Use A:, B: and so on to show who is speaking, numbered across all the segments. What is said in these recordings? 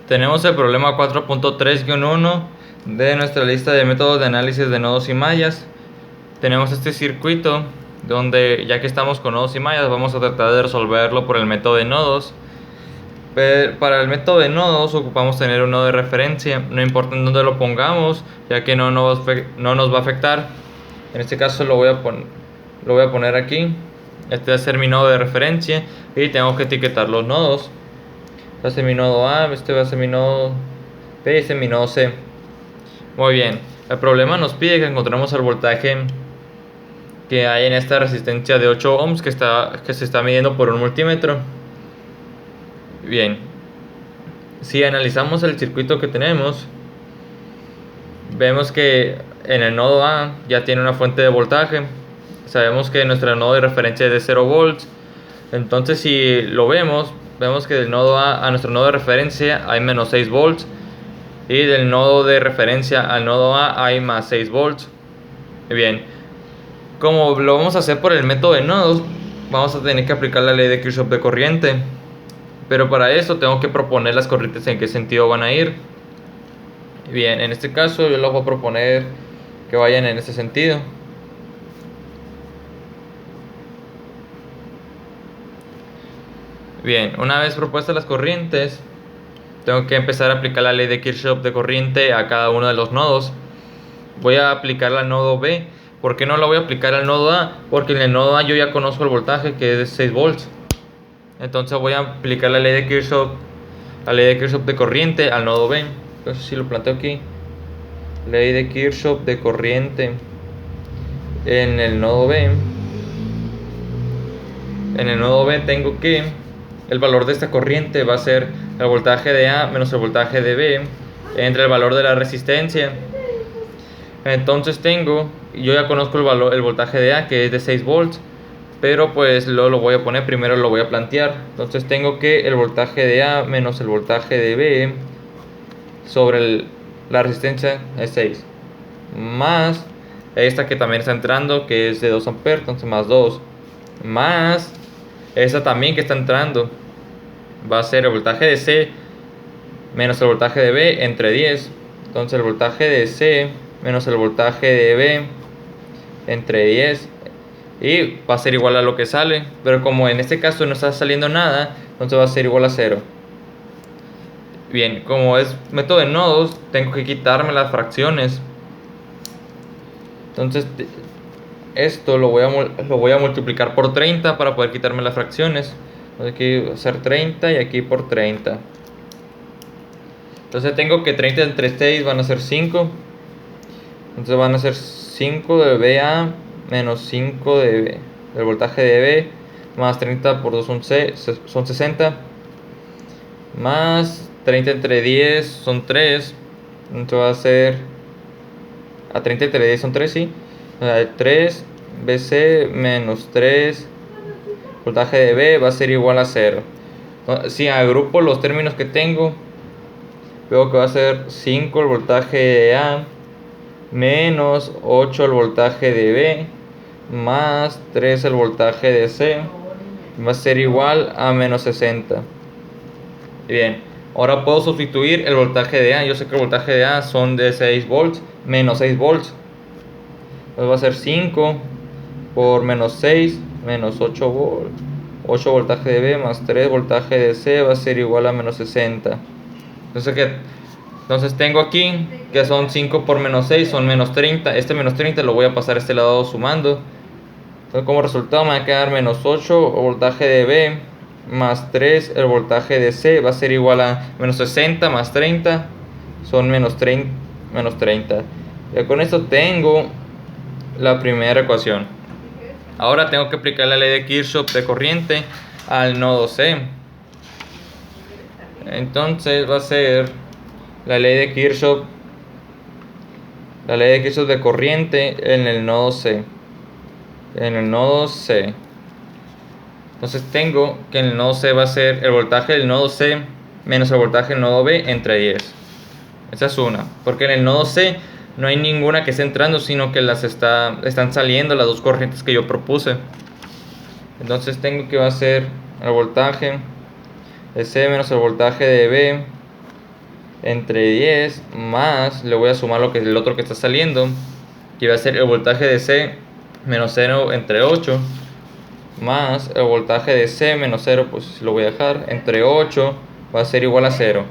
A: Tenemos el problema 4.3-1 de nuestra lista de métodos de análisis de nodos y mallas. Tenemos este circuito donde, ya que estamos con nodos y mallas, vamos a tratar de resolverlo por el método de nodos. Para el método de nodos ocupamos tener un nodo de referencia, no importa en dónde lo pongamos, ya que no nos va a afectar. En este caso lo voy a poner aquí. Este va a ser mi nodo de referencia y tengo que etiquetar los nodos. Va a ser mi nodo A, este va a ser mi nodo B y este es mi nodo C. Muy bien, el problema nos pide que encontremos el voltaje que hay en esta resistencia de 8 ohms que se está midiendo por un multímetro. Bien, si analizamos el circuito que tenemos, vemos que en el nodo A ya tiene una fuente de voltaje. Sabemos que nuestro nodo de referencia es de 0 volts. Entonces si lo vemos que del nodo A a nuestro nodo de referencia hay menos 6 volts. Y del nodo de referencia al nodo A hay más 6 volts. Bien, como lo vamos a hacer por el método de nodos, vamos a tener que aplicar la ley de Kirchhoff de corriente. Pero para eso tengo que proponer las corrientes en qué sentido van a ir. Bien, en este caso yo les voy a proponer que vayan en este sentido. Bien, una vez propuestas las corrientes, tengo que empezar a aplicar la ley de Kirchhoff de corriente a cada uno de los nodos. Voy a aplicarla al nodo B. ¿Por qué no la voy a aplicar al nodo A? Porque en el nodo A yo ya conozco el voltaje, que es de 6 volts. Entonces voy a aplicar la ley de Kirchhoff de corriente al nodo B. Entonces si lo planteo aquí, ley de Kirchhoff de corriente en el nodo B. En el nodo B tengo que el valor de esta corriente va a ser el voltaje de A menos el voltaje de B entre el valor de la resistencia. Entonces yo ya conozco el voltaje de A, que es de 6 volts, pero pues luego lo voy a poner, primero lo voy a plantear. Entonces tengo que el voltaje de A menos el voltaje de B sobre la resistencia es 6, más esta que también está entrando, que es de 2 amperes, entonces más 2, más esta también que está entrando, va a ser el voltaje de C menos el voltaje de B entre 10. Entonces el voltaje de C menos el voltaje de B entre 10, y va a ser igual a lo que sale, pero como en este caso no está saliendo nada, entonces va a ser igual a 0. Bien, como es método de nodos, tengo que quitarme las fracciones. Entonces esto lo voy a multiplicar por 30 para poder quitarme las fracciones. Entonces aquí va a ser 30 y aquí por 30. Entonces tengo que 30 entre 6 van a ser 5. Entonces van a ser 5 de BA menos 5 del voltaje de B, más 30 por 2 son 60, más 30 entre 10 son 3. Entonces va a ser a 30 entre 10 son 3, sí. 3 BC menos 3 voltaje de B va a ser igual a 0. Si agrupo los términos que tengo, veo que va a ser 5 el voltaje de A menos 8 el voltaje de B más 3 el voltaje de C va a ser igual a menos 60. Bien, ahora puedo sustituir el voltaje de A. Yo sé que el voltaje de A son de 6 volts menos 6 volts. Entonces va a ser 5 por menos 6 menos 8 volts. 8 voltaje de B más 3 voltaje de C va a ser igual a menos 60. Entonces tengo aquí que son 5 por menos 6 son menos 30. Este menos 30 lo voy a pasar a este lado sumando. Entonces como resultado me va a quedar menos 8 el voltaje de B más 3 el voltaje de C va a ser igual a menos 60 más 30 son menos 30. Y con esto tengo la primera ecuación. Ahora tengo que aplicar la ley de Kirchhoff de corriente al nodo C. Entonces va a ser la ley de Kirchhoff de corriente en el nodo C. Entonces tengo que en el nodo C va a ser el voltaje del nodo C menos el voltaje del nodo B entre 10. Esa es una, porque en el nodo C no hay ninguna que esté entrando, sino que están saliendo las dos corrientes que yo propuse. Entonces tengo que va a ser el voltaje de C menos el voltaje de B entre 10 más, le voy a sumar el otro que está saliendo, que va a ser el voltaje de C menos 0 entre 8, más el voltaje de C menos 0, pues lo voy a dejar, entre 8 va a ser igual a 0.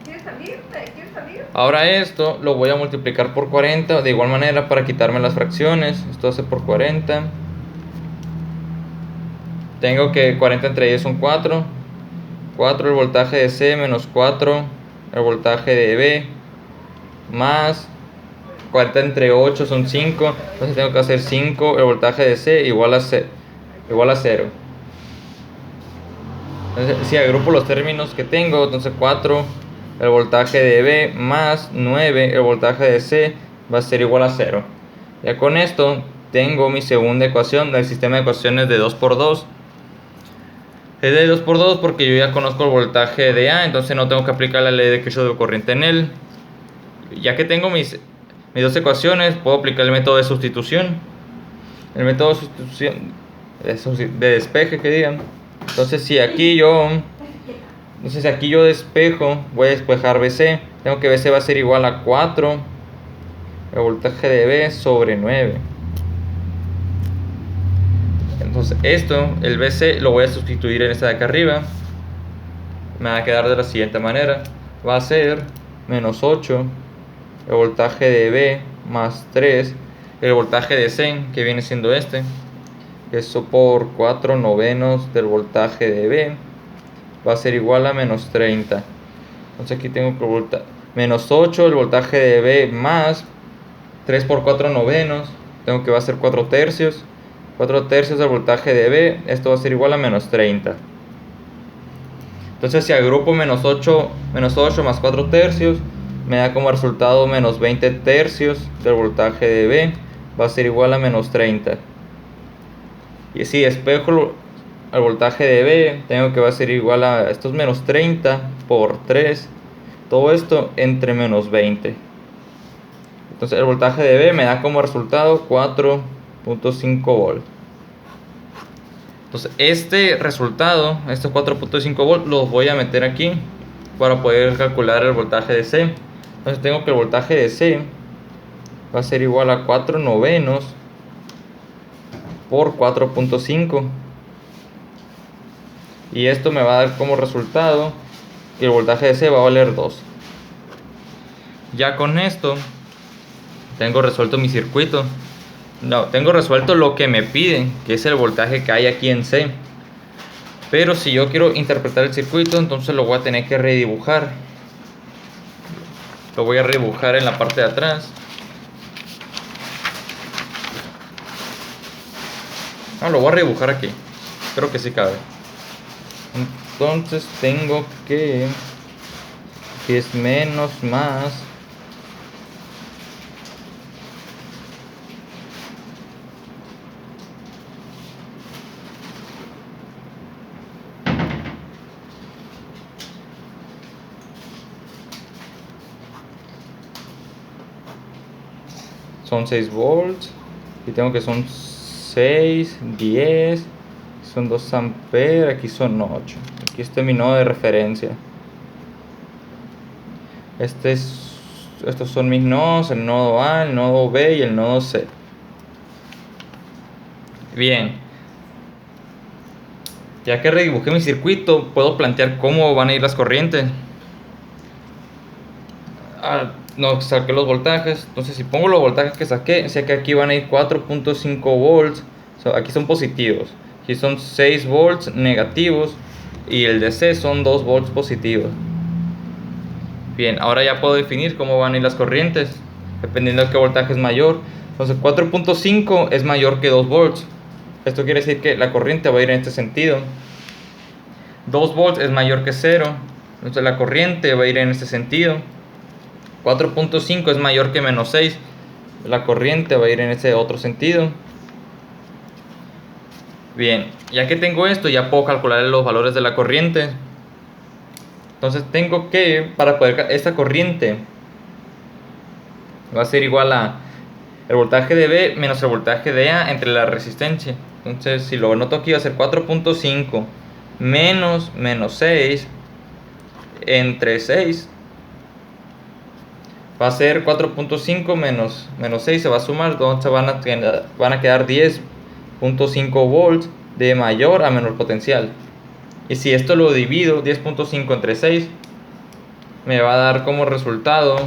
B: ¿Quieres salir? ¿Quieres salir?
A: Ahora esto lo voy a multiplicar por 40 de igual manera para quitarme las fracciones. Esto hace por 40. Tengo que 40 entre 10 son 4. 4 el voltaje de C menos 4 el voltaje de B, más 40 entre 8 son 5. Entonces tengo que hacer 5 el voltaje de C igual a 0. Entonces, si agrupo los términos que tengo, entonces 4 el voltaje de B más 9 el voltaje de C va a ser igual a 0. Ya con esto tengo mi segunda ecuación del sistema de ecuaciones de 2×2. Es de 2×2 porque yo ya conozco el voltaje de A, entonces no tengo que aplicar la ley de Kirchhoff de corriente en él. Ya que tengo mis dos ecuaciones, puedo aplicar el método de sustitución. El método de sustitución de despeje, que digan. Entonces si aquí yo despejo, voy a despejar BC. Tengo que BC va a ser igual a 4 el voltaje de B sobre 9. Entonces esto, el BC, lo voy a sustituir en esta de acá arriba. Me va a quedar de la siguiente manera. Va a ser menos 8 el voltaje de B más 3 el voltaje de C, que viene siendo este. Eso por 4 novenos del voltaje de B va a ser igual a menos 30. Entonces aquí tengo que menos 8 el voltaje de B más 3 por 4 novenos. Tengo que va a ser 4 tercios. 4 tercios del voltaje de B. Esto va a ser igual a menos 30. Entonces si agrupo menos 8 más 4 tercios, me da como resultado menos 20 tercios del voltaje de B. Va a ser igual a menos 30. Y si despejo el voltaje de B, tengo que va a ser igual a, esto es menos 30 por 3. Todo esto entre menos 20. Entonces el voltaje de B me da como resultado 4.5 volts. Entonces este resultado, estos 4.5 volts, los voy a meter aquí para poder calcular el voltaje de C. Entonces tengo que el voltaje de C va a ser igual a 4 novenos por 4.5. Y esto me va a dar como resultado que el voltaje de C va a valer 2. Ya con esto tengo resuelto mi circuito. No, tengo resuelto lo que me piden, que es el voltaje que hay aquí en C. Pero si yo quiero interpretar el circuito, entonces lo voy a tener que redibujar. Lo voy a redibujar en la parte de atrás. No, lo voy a redibujar aquí. Creo que sí cabe. Entonces tengo que es menos más son 6 volts y tengo que son 6, 10, son 2 amperes, aquí son 8. Aquí está mi nodo de referencia. Estos son mis nodos, el nodo A, el nodo B y el nodo C. Bien, ya que redibujé mi circuito, puedo plantear cómo van a ir las corrientes. No saqué los voltajes, entonces si pongo los voltajes que saqué, sé que aquí van a ir 4.5 volts, aquí son positivos, aquí son 6 volts negativos y el de C son 2 volts positivos. Bien, ahora ya puedo definir cómo van a ir las corrientes, dependiendo de qué voltaje es mayor. Entonces 4.5 es mayor que 2 volts, esto quiere decir que la corriente va a ir en este sentido. 2 volts es mayor que 0, entonces la corriente va a ir en este sentido. 4.5 es mayor que menos 6, la corriente va a ir en ese otro sentido. Bien, ya que tengo esto, ya puedo calcular los valores de la corriente. Entonces tengo que, para poder, esta corriente va a ser igual a el voltaje de B menos el voltaje de A entre la resistencia. Entonces si lo anoto aquí va a ser 4.5 menos 6 entre 6. va a ser 4.5 menos 6, se va a sumar, entonces van a quedar 10.5 volts de mayor a menor potencial. Y si esto lo divido, 10.5 entre 6, me va a dar como resultado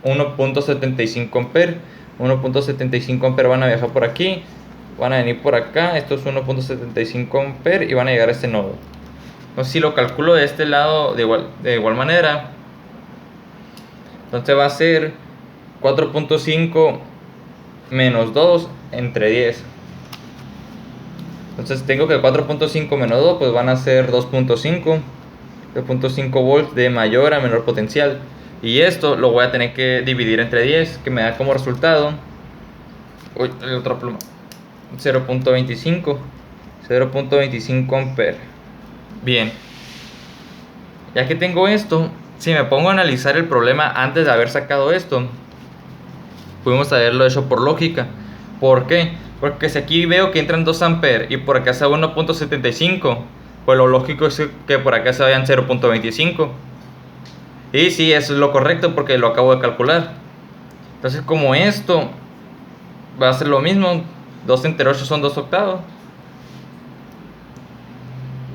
A: 1.75 amperes. 1.75 amperes van a viajar por aquí, van a venir por acá, esto es 1.75 amperes y van a llegar a este nodo. Entonces si lo calculo de este lado de igual manera, entonces va a ser 4.5 menos 2 entre 10. Entonces tengo que 4.5 menos 2 pues van a ser 2.5 volts de mayor a menor potencial. Y esto lo voy a tener que dividir entre 10, que me da como resultado, uy, el otro pluma, 0.25 amperes. Bien, ya que tengo esto, si me pongo a analizar el problema antes de haber sacado esto, pudimos haberlo hecho por lógica. ¿Por qué? Porque si aquí veo que entran 2 amperes y por acá se va 1.75, pues lo lógico es que por acá se vayan 0.25. Y sí, eso es lo correcto porque lo acabo de calcular. Entonces como esto va a ser lo mismo, 2 entre 8 son 2 octavos.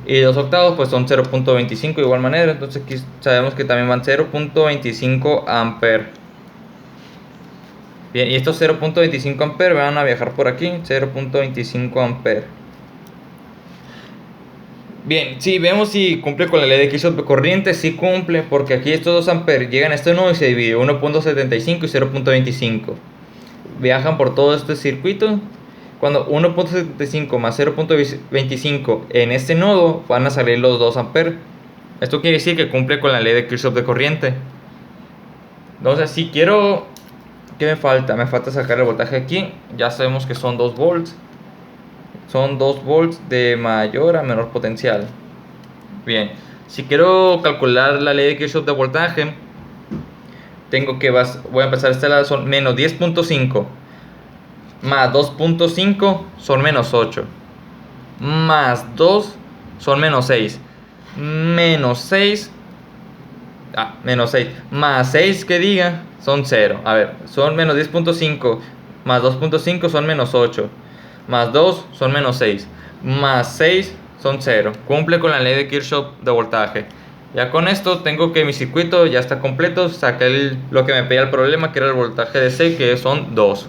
A: Y 2 octavos pues son 0.25 de igual manera. Entonces aquí sabemos que también van 0.25 amperes. Bien, y estos 0.25 amperes van a viajar por aquí, 0.25 amperes. Bien, si vemos si cumple con la ley de Kirchhoff de corriente, sí cumple, porque aquí estos 2 amperes llegan a este nodo y se divide 1.75 y 0.25. Viajan por todo este circuito. Cuando 1.75 más 0.25 en este nodo van a salir los 2 amperes. Esto quiere decir que cumple con la ley de Kirchhoff de corriente. Entonces, si quiero, ¿qué me falta? Me falta sacar el voltaje aquí. Ya sabemos que son 2 volts. Son 2 volts de mayor a menor potencial. Bien, si quiero calcular la ley de Kirchhoff de voltaje, tengo que voy a empezar a este lado, son menos 10.5 más 2.5 son menos 8, más 2 son menos 6, menos 6 más 6 que diga son 0. A ver, son menos 10.5 más 2.5 son menos 8, más 2 son menos 6, más 6 son 0. Cumple con la ley de Kirchhoff de voltaje. Ya con esto tengo que mi circuito ya está completo. Saqué lo que me pedía el problema, que era el voltaje de C, que son 2.